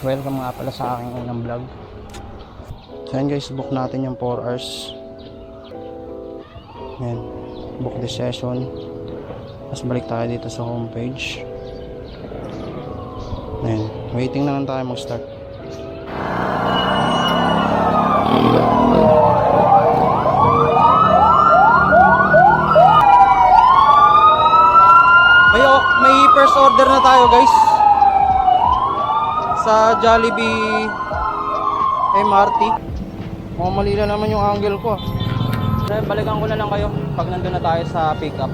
Welcome nga pala sa aking unang vlog. So yan guys, book natin yung 4 hours. Yan, book the session. Tapos balik tayo dito sa homepage. Ayan, waiting na lang tayo mag-start. May first order na tayo guys sa Jollibee MRT. Malila naman yung angle ko. Balikan ko na lang kayo pag nandun na tayo sa pickup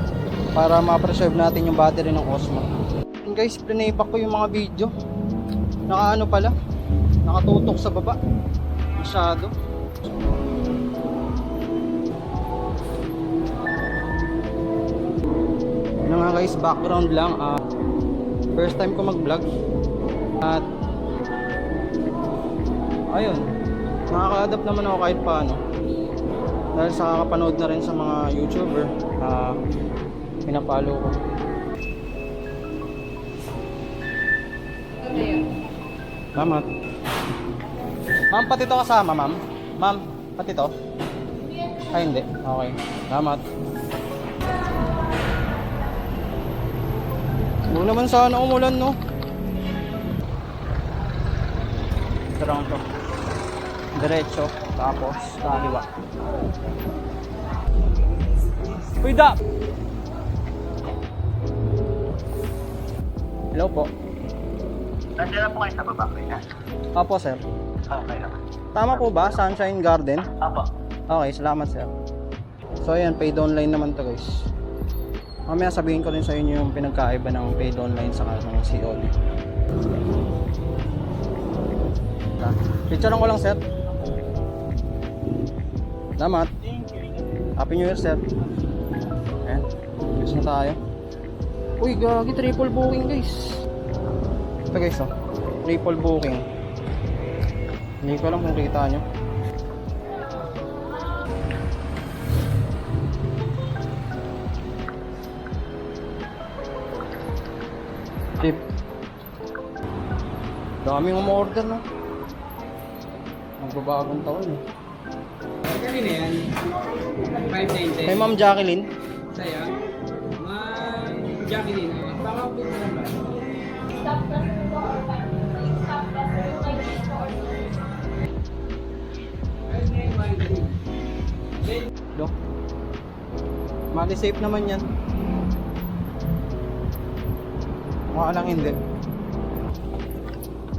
para ma-preserve natin yung battery ng Osmo. And guys, plinayback ko yung mga video. Nakaano pala, nakatutok sa baba masyado. Ano nga guys, background lang. First time ko mag-vlog at ayun, nakaka-adapt naman ako kahit paano dahil sa kakapanood na rin sa mga YouTuber pinapalo ko. Salamat. Ma'am, pati to kasama, ma'am? Ma'am, pati to? Ay, hindi. Okay. Salamat. Huwag naman sana umulan, no? Tarang to. Diretso, tapos kaliwa. Wait up! Hello po. Nandiyan na po kayo sa baba, kuya. Opo, sir. Okay lang. Tama po ba? Sunshine Garden? Apo. Okay, salamat, sir. So, ayan, paid online naman to, guys. Mamaya sabihin ko rin sa inyo yung pinagkaiba ng paid online sa ng COD. Picture ko lang, sir. Salamat. Happy New Year, sir. Ayan, gusto na tayo. Uy, gagi, triple booking, guys. Ito guys, oh, triple booking. Hindi ko alam kung kita nyo. Tip. Daming umorder, no? Magbabagong taon, eh. Kanina yan, 590. Kay Ma'am Jacqueline. Saya, Ma'am Jacqueline, baka po na lang ba? Do. Mali safe naman yan. Mukha lang hindi.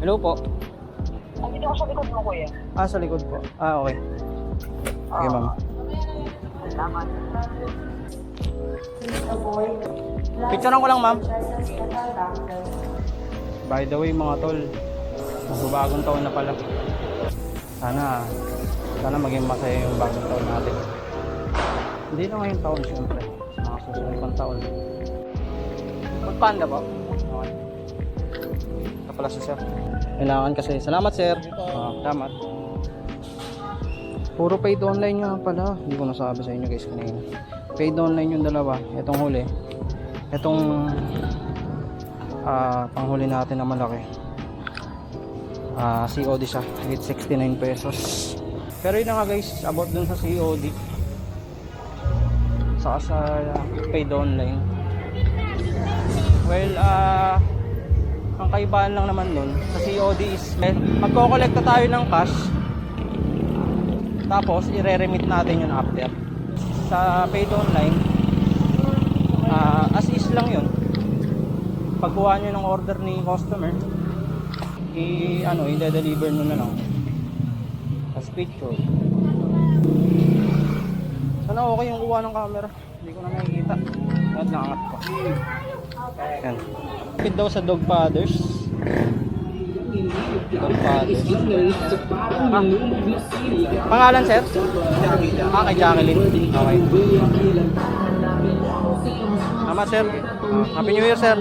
Hello po. Andito ko sa likod mo, kuya. Sa likod po. Okay. Okay, ma'am. Salamat. Picturean ko lang, ma'am. By the way, mga tol, magbabagong taon na pala. Sana maging masaya yung bagong taon natin. Hindi na ngayong taon, siyempre. Sa mga susunod pang taon. Magpanda po. Okay. Ito pala si sir. Kailangan kasi. Salamat, sir. Salamat. Puro paid online nga pala. Hindi ko nasabi sa inyo guys kanina. Paid online yung dalawa. Itong huli. Itong panghuli natin na malaki. COD siya. 869 pesos. Pero yun na nga guys. About dun sa COD. Saka sa paid online. Well, ang kaibahan lang naman nun sa COD is magko-collecta tayo ng cash. Tapos i-re-remit natin yun after. Sa paid online, as is lang yun. Pagkuha nyo ng order ni customer, i-deliver nyo na lang as picture. Sana okay yung kuha ng camera. Hindi ko na nakikita. At nakangat ko. Yan. Kapit daw sa dog fathers. Dog fathers. Pangalan, sir? Kay Jacqueline. Okay. Tama, sir. Happy New Year, sir.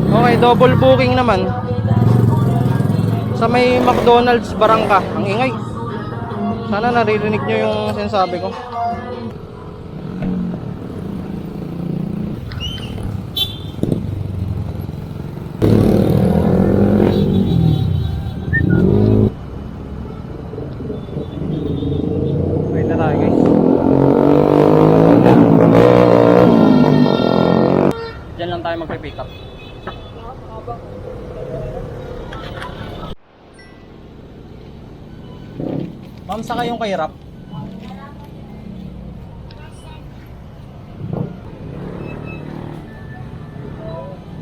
Okay, double booking naman. Sa may McDonald's Barangka. Ang ingay. Sana naririnig nyo yung sinasabi ko. Ma'am, saka yung kay Rap.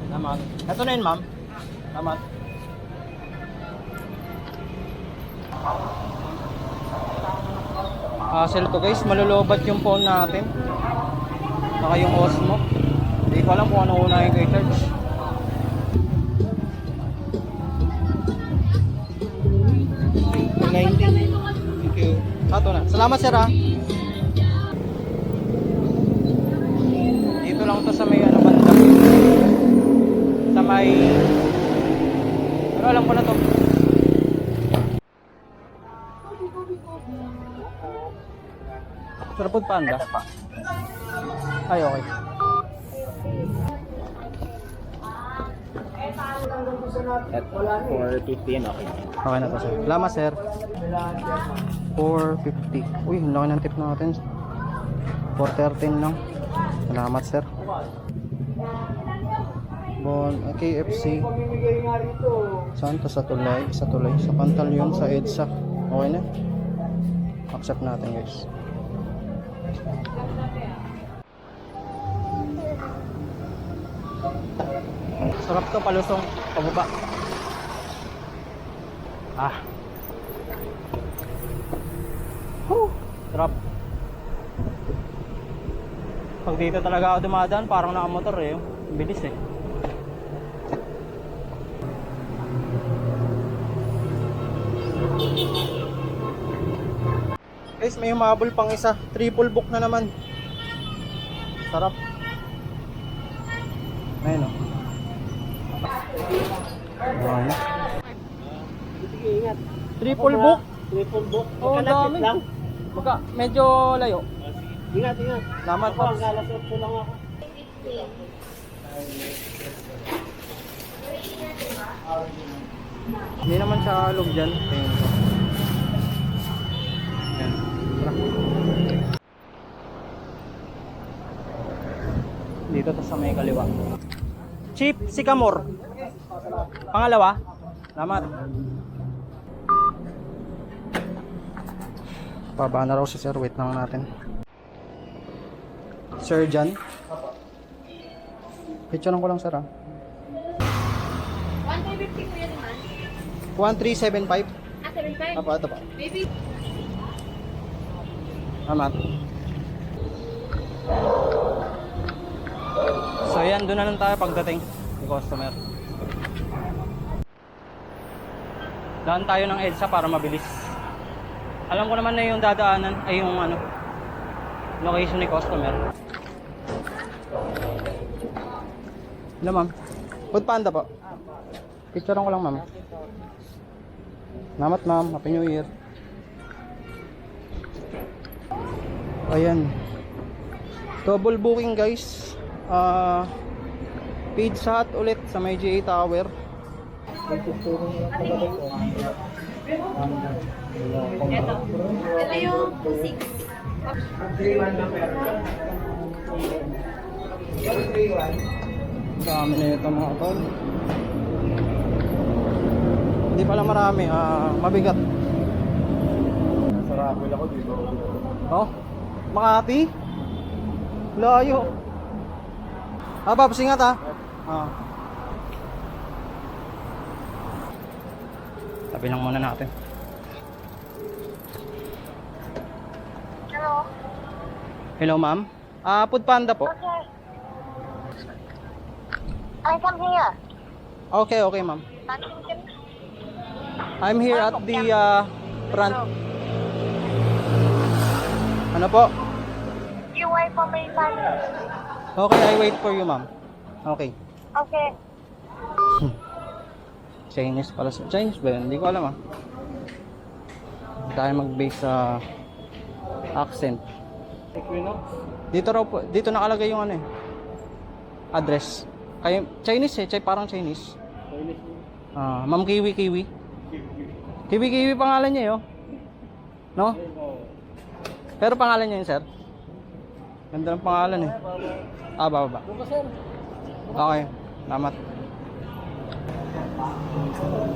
Salamat. Ito na yun, ma'am. Salamat. Hassle to guys, malulobat yung phone natin. Saka yung Osmo. Hindi ko alam kung ano unahin ko i-charge. Thank you. Ito na. Salamat sir ha. Dito lang to sa may ano banda. Sa may... Pero alam ko na to. Sarapod panda. Ay, okay. At 450 yan, okay. Okay na to sir. Salamat sir. 450. Uy, ang laki ng tip natin. 413 lang. Salamat sir. Bon, KFC. Saan to? Sa Tulay? Sa Tulay. Sa Pantaleon, sa EDSA. Okay na. Accept natin guys. Sarap to, palusong pababa. Sarap. Pag dito talaga ako dumadaan, parang nakamotor eh. Bilis eh. Guys, may humabol pang isa. Triple book na naman. Sarap. Ayun o. Ayun. Sige, ingat. Triple book? Triple book. Oo, dami. lang. Medyo layo. Ingat, ingat. Salamat Ako, po. ang galasot ko lang ako. Hindi naman siya log dyan. Tingin ko. Yan. Tara. Dito to sa may kaliwa. Chief Sycamore. Pangalawa. Salamat. Pababa na raw si sir. Wait lang natin. Sir John. Picturean ko lang sir ha. 150 kuya naman. 1375. 75? Apa, ito pa. Maybe. Salamat. So yan, doon na lang tayo pagdating ng customer. Daan tayo ng EDSA para mabilis. Alam ko naman na yung dadaanan ay yung ano, location ni customer. Hello ma'am. Food Panda po. Picturean ko lang ma'am. Salamat ma'am. Happy New Year. Ayan. Double booking guys. Pizza Hut ulit sa may GA Tower. Ito yung 6. Dami na ito mga tol. Hindi pala marami. Mabigat. Sarapil ako dito. Oh, Makati. Layo. Babs, ingat ha. Tabi lang muna natin. Hello. Hello ma'am. Food Panda po. Okay. I come here. Okay, okay ma'am. I'm here at the front. Ano po? You wait for me, son. Okay, I wait for you ma'am. Okay. Okay. Chinese pala. Chinese ba yun? Hindi ko alam Tayo mag-base sa accent. Dito raw po, dito nakalagay yung ano address. Kayo, Chinese parang Chinese. Ma'am Kiwi. Kiwi pangalan niya no? Pero pangalan niya yun sir. Ganda ng pangalan baba. Okay, salamat.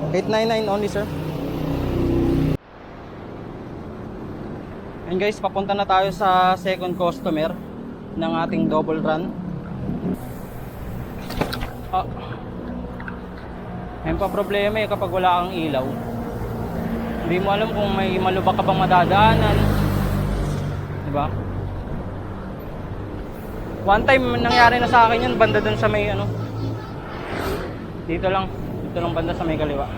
899 only, sir. And guys, papunta na tayo sa second customer ng ating double run. Ayun pa problema eh, kapag wala kang ilaw. Hindi mo alam kung may malubak ka bang madadaanan. Diba? One time nangyari na sa akin yan, banda dun sa may ano. Dito lang banda sa may kaliwa.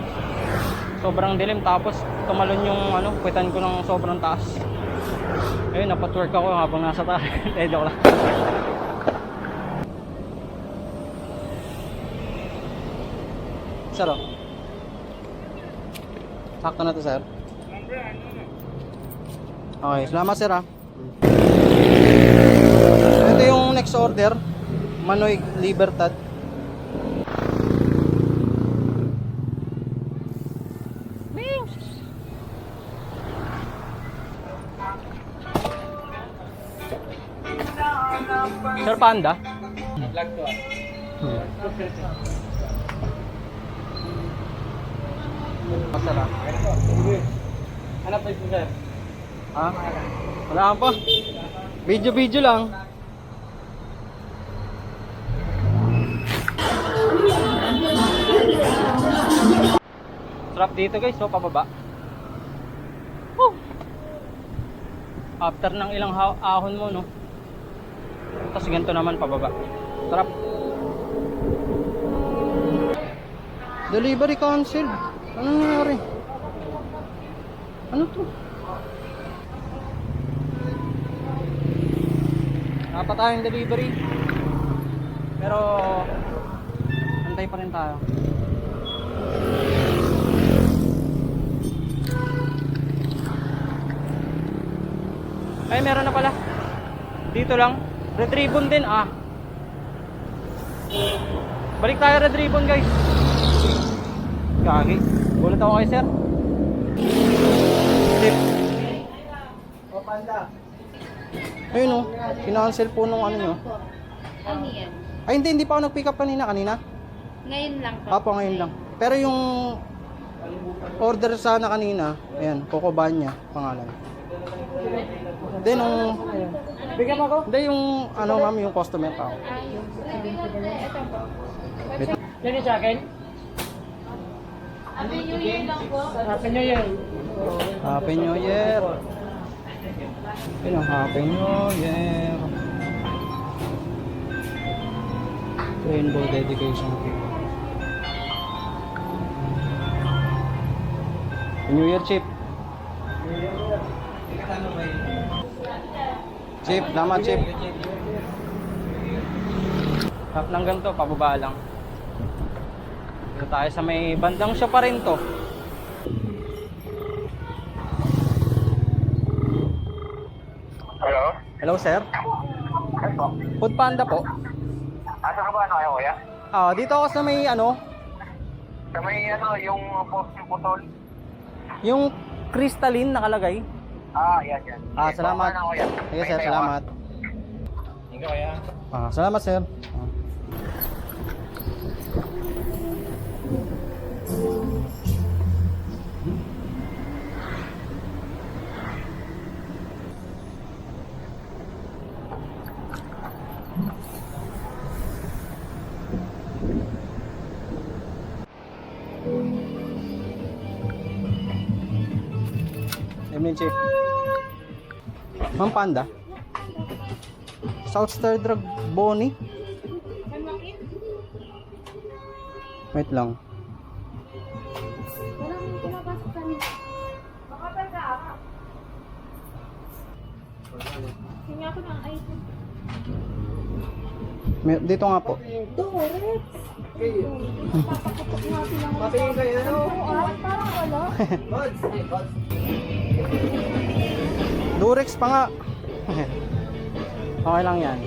Sobrang dilim, tapos tumalon yung ano, kwitan ko ng sobrang taas. Ayun, napatwork ako habang nasa taas. Joke lang. Sir, oh. Sakto na to, sir. Okay, salamat, sir, ah. Ito yung next order. Manoy Libertad. Sir Panda? Vlog to ah. Masarap. Hanap pa ito sir. Ha? Wala pa. Video lang. Sarap dito guys, so pababa. Woo! After ng ilang ahon mo, no? Tapos ganito naman pababa. Sarap. Delivery cancel. Ano nangyari? Ano to? Dapat tayong delivery. Pero antay pa rin tayo. Ay, meron na pala. Dito lang. Red ribbon din, ah. Balik tayo red ribbon, guys. Gagi. Gulat ako kay sir. Tip. O, Panda. Ayun, oh. Kinancel po nung ano nyo. Ano yan? Ay, hindi pa ako nag-pick up kanina. Ngayon lang po. Apo, ngayon lang. Pero yung order sana kanina, ayan, Coco Banya, pangalan. Then, nung... Bigyan mo ako? Hindi, yung, ano ma'am, yung customer tao. Ayun. Ito po. Yan yung sa akin? Happy New Year lang po. Happy New Year. Happy New Year. Ayun, Happy New Year. Rainbow dedication. New Year, Chip. Chip, tama, Chip. Half ng ganito, pababa lang. Dito tayo sa may bandang siya pa rin to. Hello? Hello, sir. Yes po. Food Panda po. Asa ka ba kayo, kuya? Dito ako sa may ano, Sa may yung putol. yung crystalline nakalagay. Yan. Salamat. Baka na, kuya. Sige, sir, salamat. Ikaw kaya? Salamat, sir. Emin, Chip. Ma'am Panda. South Star Drug Bonnie. Wait lang. Hinga ko ng item. Dito nga po. Dorex. Patingin kayo na, no? Parang wala. Durex pa nga. Okay lang yan.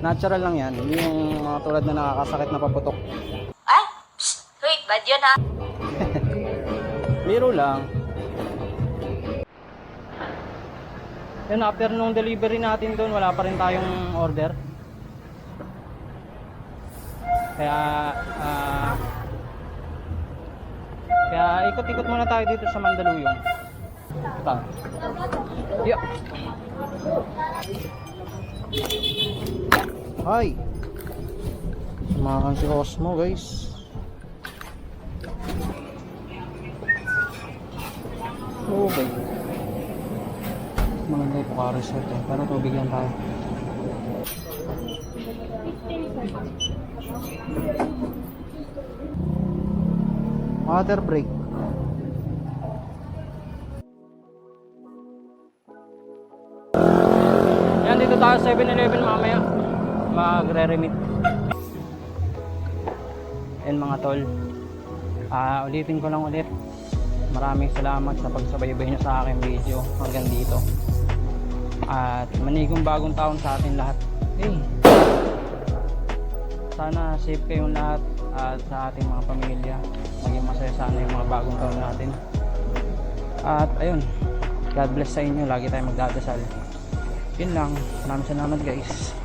Natural lang yan. Hindi yung mga tulad na nakakasakit na paputok. Ay! Psst! Wait, bad yun ha? Biro lang. Yun, after nung delivery natin doon, wala pa rin tayong order. Kaya ikot-ikot muna tayo dito sa Mandaluyong. Ito. Yeah. Hi. Samahan si Osmo guys. Okay. Maganda ito ka resort eh. Pero tubig lang tayo. Water break. Yan, dito tayo sa 7-Eleven mamaya. Magre-remit. And mga tol, ulitin ko lang ulit. Maraming salamat sa pagsabaybay nyo sa aking video hanggang dito. At manigong bagong taon sa atin lahat. Hey, sana safe kayong lahat at sa ating mga pamilya. Maging masaya sana yung mga bagong taon natin. At ayun, God bless sa inyo. Lagi tayong magdadasal. Yun lang. Maraming salamat guys.